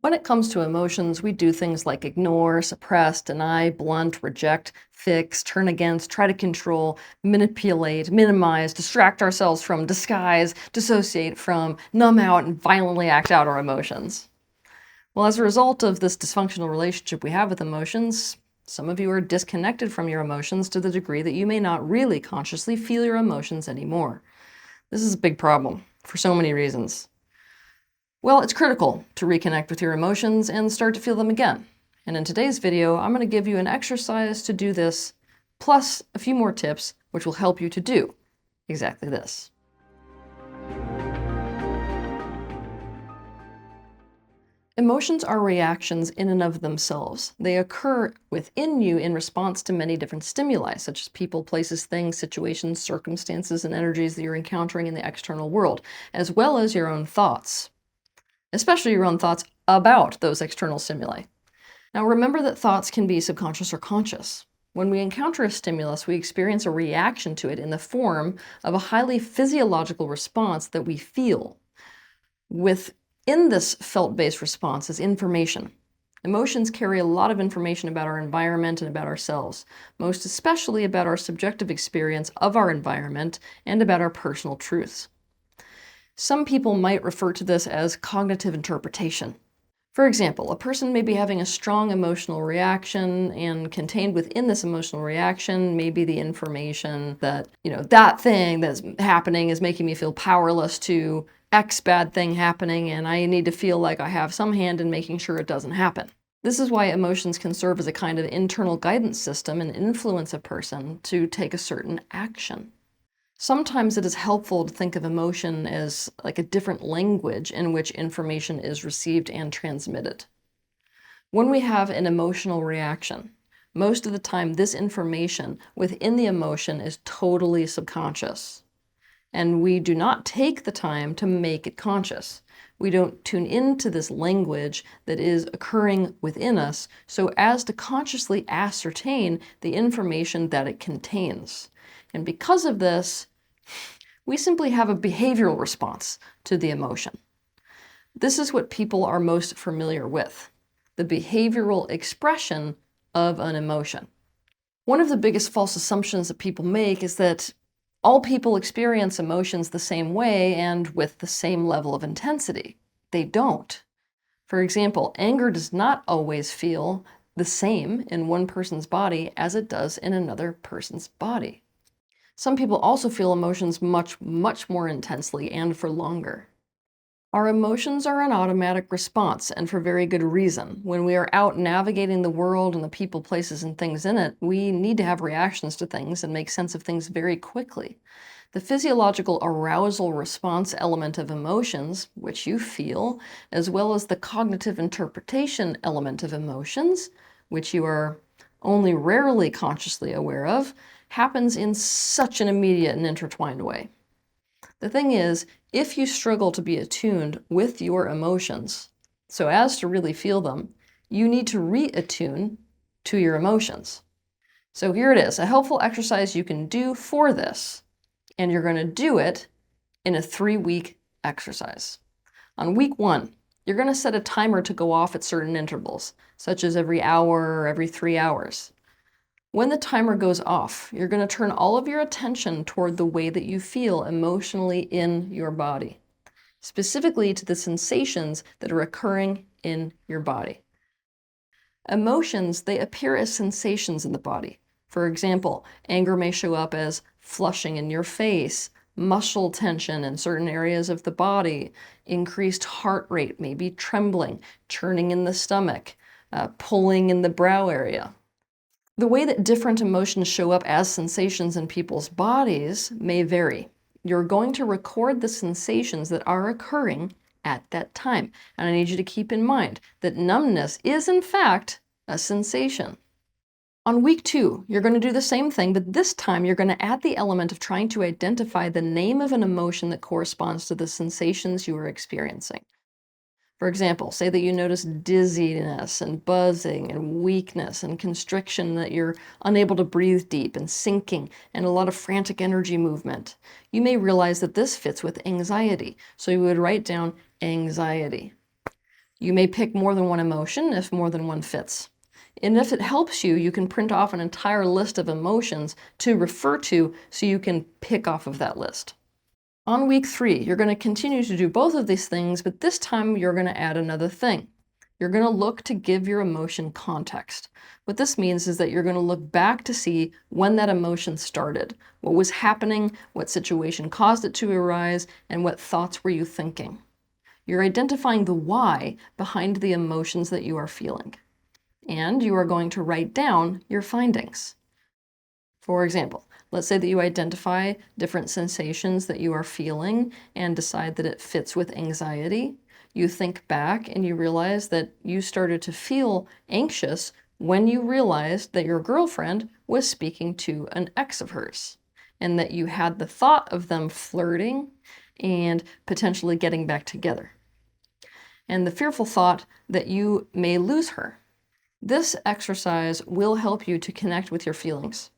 When it comes to emotions, we do things like ignore, suppress, deny, blunt, reject, fix, turn against, try to control, manipulate, minimize, distract ourselves from, disguise, dissociate from, numb out, and violently act out our emotions. Well, as a result of this dysfunctional relationship we have with emotions, some of you are disconnected from your emotions to the degree that you may not really consciously feel your emotions anymore. This is a big problem for so many reasons. Well, it's critical to reconnect with your emotions and start to feel them again. And in today's video, I'm going to give you an exercise to do this, plus a few more tips which will help you to do exactly this. Emotions are reactions in and of themselves. They occur within you in response to many different stimuli, such as people, places, things, situations, circumstances, and energies that you're encountering in the external world, as well as your own thoughts, especially your own thoughts about those external stimuli. Now remember that thoughts can be subconscious or conscious. When we encounter a stimulus, we experience a reaction to it in the form of a highly physiological response that we feel. Within this felt-based response is information. Emotions carry a lot of information about our environment and about ourselves, most especially about our subjective experience of our environment and about our personal truths. Some people might refer to this as cognitive interpretation. For example, a person may be having a strong emotional reaction, and contained within this emotional reaction may be the information that, that thing that's happening is making me feel powerless to X bad thing happening, and I need to feel like I have some hand in making sure it doesn't happen. This is why emotions can serve as a kind of internal guidance system and influence a person to take a certain action. Sometimes it is helpful to think of emotion as like a different language in which information is received and transmitted. When we have an emotional reaction, most of the time this information within the emotion is totally subconscious, and we do not take the time to make it conscious. We don't tune into this language that is occurring within us so as to consciously ascertain the information that it contains. And because of this, we simply have a behavioral response to the emotion. This is what people are most familiar with, the behavioral expression of an emotion. One of the biggest false assumptions that people make is that all people experience emotions the same way and with the same level of intensity. They don't. For example, anger does not always feel the same in one person's body as it does in another person's body. Some people also feel emotions much more intensely and for longer. Our emotions are an automatic response, and for very good reason. When we are out navigating the world and the people, places, and things in it, we need to have reactions to things and make sense of things very quickly. The physiological arousal response element of emotions, which you feel, as well as the cognitive interpretation element of emotions, which you are only rarely consciously aware of, happens in such an immediate and intertwined way. The thing is, if you struggle to be attuned with your emotions so as to really feel them, you need to reattune to your emotions. So here it is, a helpful exercise you can do for this, and you're going to do it in a 3-week exercise. On week 1, you're going to set a timer to go off at certain intervals, such as every hour or every 3 hours. When the timer goes off, you're going to turn all of your attention toward the way that you feel emotionally in your body, specifically to the sensations that are occurring in your body. Emotions, they appear as sensations in the body. For example, anger may show up as flushing in your face, muscle tension in certain areas of the body, increased heart rate, maybe trembling, churning in the stomach, pulling in the brow area. The way that different emotions show up as sensations in people's bodies may vary. You're going to record the sensations that are occurring at that time. And I need you to keep in mind that numbness is, in fact, a sensation. On week 2, you're going to do the same thing, but this time you're going to add the element of trying to identify the name of an emotion that corresponds to the sensations you are experiencing. For example, say that you notice dizziness and buzzing and weakness and constriction, that you're unable to breathe deep and sinking and a lot of frantic energy movement. You may realize that this fits with anxiety, so you would write down anxiety. You may pick more than one emotion if more than one fits. And if it helps you, you can print off an entire list of emotions to refer to so you can pick off of that list. On week 3, you're going to continue to do both of these things, but this time you're going to add another thing. You're going to look to give your emotion context. What this means is that you're going to look back to see when that emotion started, what was happening, what situation caused it to arise, and what thoughts were you thinking. You're identifying the why behind the emotions that you are feeling. And you are going to write down your findings. For example, let's say that you identify different sensations that you are feeling and decide that it fits with anxiety. You think back and you realize that you started to feel anxious when you realized that your girlfriend was speaking to an ex of hers, and that you had the thought of them flirting and potentially getting back together, and the fearful thought that you may lose her. This exercise will help you to connect with your feelings,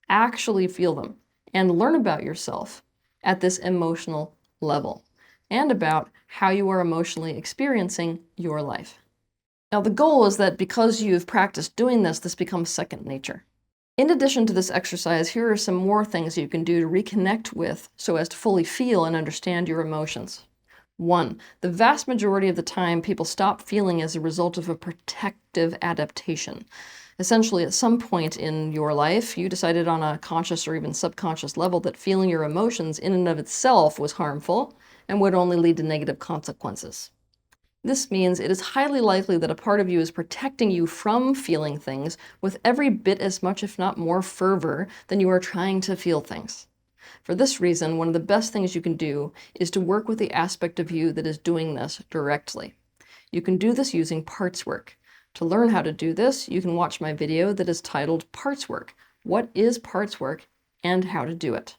actually feel them, and learn about yourself at this emotional level, and about how you are emotionally experiencing your life. Now, the goal is that because you've practiced doing this, this becomes second nature. In addition to this exercise, here are some more things you can do to reconnect with so as to fully feel and understand your emotions. 1, the vast majority of the time, people stop feeling as a result of a protective adaptation. Essentially, at some point in your life, you decided on a conscious or even subconscious level that feeling your emotions in and of itself was harmful and would only lead to negative consequences. This means it is highly likely that a part of you is protecting you from feeling things with every bit as much, if not more, fervor than you are trying to feel things. For this reason, one of the best things you can do is to work with the aspect of you that is doing this directly. You can do this using parts work. To learn how to do this, you can watch my video that is titled Parts Work: What is Parts Work and How to Do It.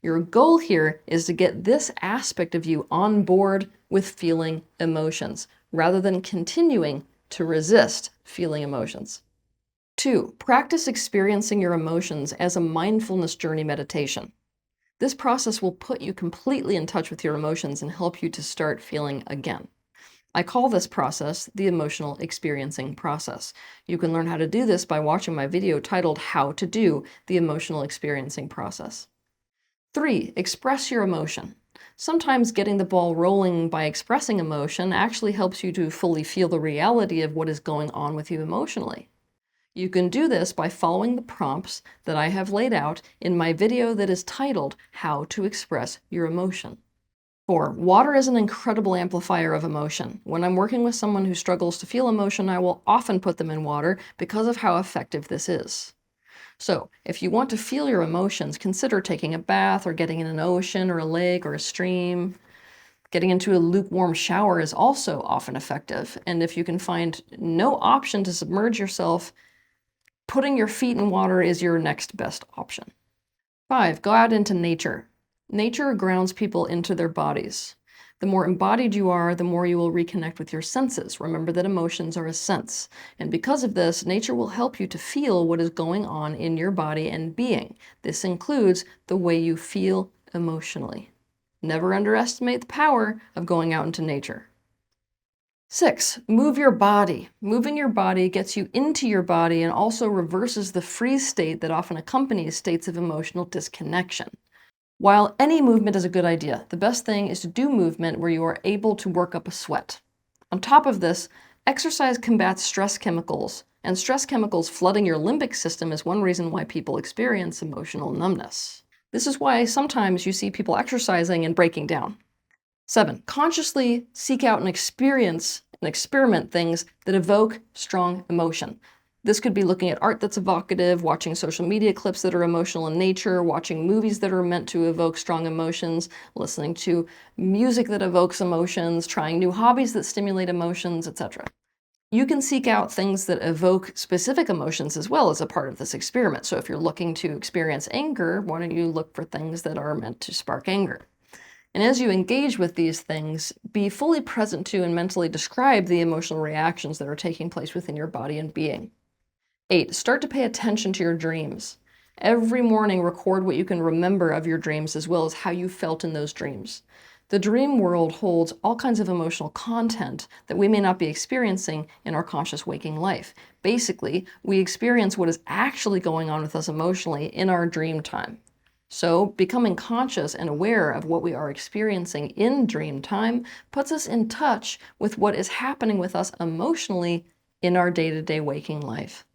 Your goal here is to get this aspect of you on board with feeling emotions, rather than continuing to resist feeling emotions. 2, practice experiencing your emotions as a mindfulness journey meditation. This process will put you completely in touch with your emotions and help you to start feeling again. I call this process the emotional experiencing process. You can learn how to do this by watching my video titled How to Do the Emotional Experiencing Process. 3, express your emotion. Sometimes getting the ball rolling by expressing emotion actually helps you to fully feel the reality of what is going on with you emotionally. You can do this by following the prompts that I have laid out in my video that is titled How to Express Your Emotion. 4, water is an incredible amplifier of emotion. When I'm working with someone who struggles to feel emotion, I will often put them in water because of how effective this is. So, if you want to feel your emotions, consider taking a bath or getting in an ocean or a lake or a stream. Getting into a lukewarm shower is also often effective, and if you can find no option to submerge yourself, putting your feet in water is your next best option. 5, go out into nature. Nature grounds people into their bodies. The more embodied you are, the more you will reconnect with your senses. Remember that emotions are a sense. And because of this, nature will help you to feel what is going on in your body and being. This includes the way you feel emotionally. Never underestimate the power of going out into nature. 6, move your body. Moving your body gets you into your body and also reverses the freeze state that often accompanies states of emotional disconnection. While any movement is a good idea, the best thing is to do movement where you are able to work up a sweat. On top of this, exercise combats stress chemicals, and stress chemicals flooding your limbic system is one reason why people experience emotional numbness. This is why sometimes you see people exercising and breaking down. 7, consciously seek out and experience and experiment things that evoke strong emotion. This could be looking at art that's evocative, watching social media clips that are emotional in nature, watching movies that are meant to evoke strong emotions, listening to music that evokes emotions, trying new hobbies that stimulate emotions, etc. You can seek out things that evoke specific emotions as well as a part of this experiment. So if you're looking to experience anger, why don't you look for things that are meant to spark anger? And as you engage with these things, be fully present to and mentally describe the emotional reactions that are taking place within your body and being. 8, start to pay attention to your dreams. Every morning, record what you can remember of your dreams as well as how you felt in those dreams. The dream world holds all kinds of emotional content that we may not be experiencing in our conscious waking life. Basically, we experience what is actually going on with us emotionally in our dream time. So, becoming conscious and aware of what we are experiencing in dream time puts us in touch with what is happening with us emotionally in our day-to-day waking life.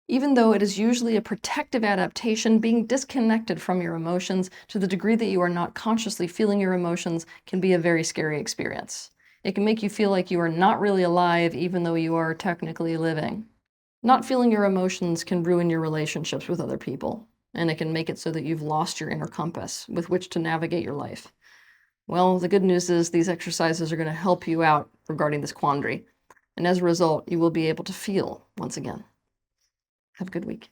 Even though it is usually a protective adaptation, being disconnected from your emotions to the degree that you are not consciously feeling your emotions can be a very scary experience. It can make you feel like you are not really alive even though you are technically living. Not feeling your emotions can ruin your relationships with other people, and it can make it so that you've lost your inner compass with which to navigate your life. Well, the good news is these exercises are going to help you out regarding this quandary, and as a result, you will be able to feel once again. Have a good week.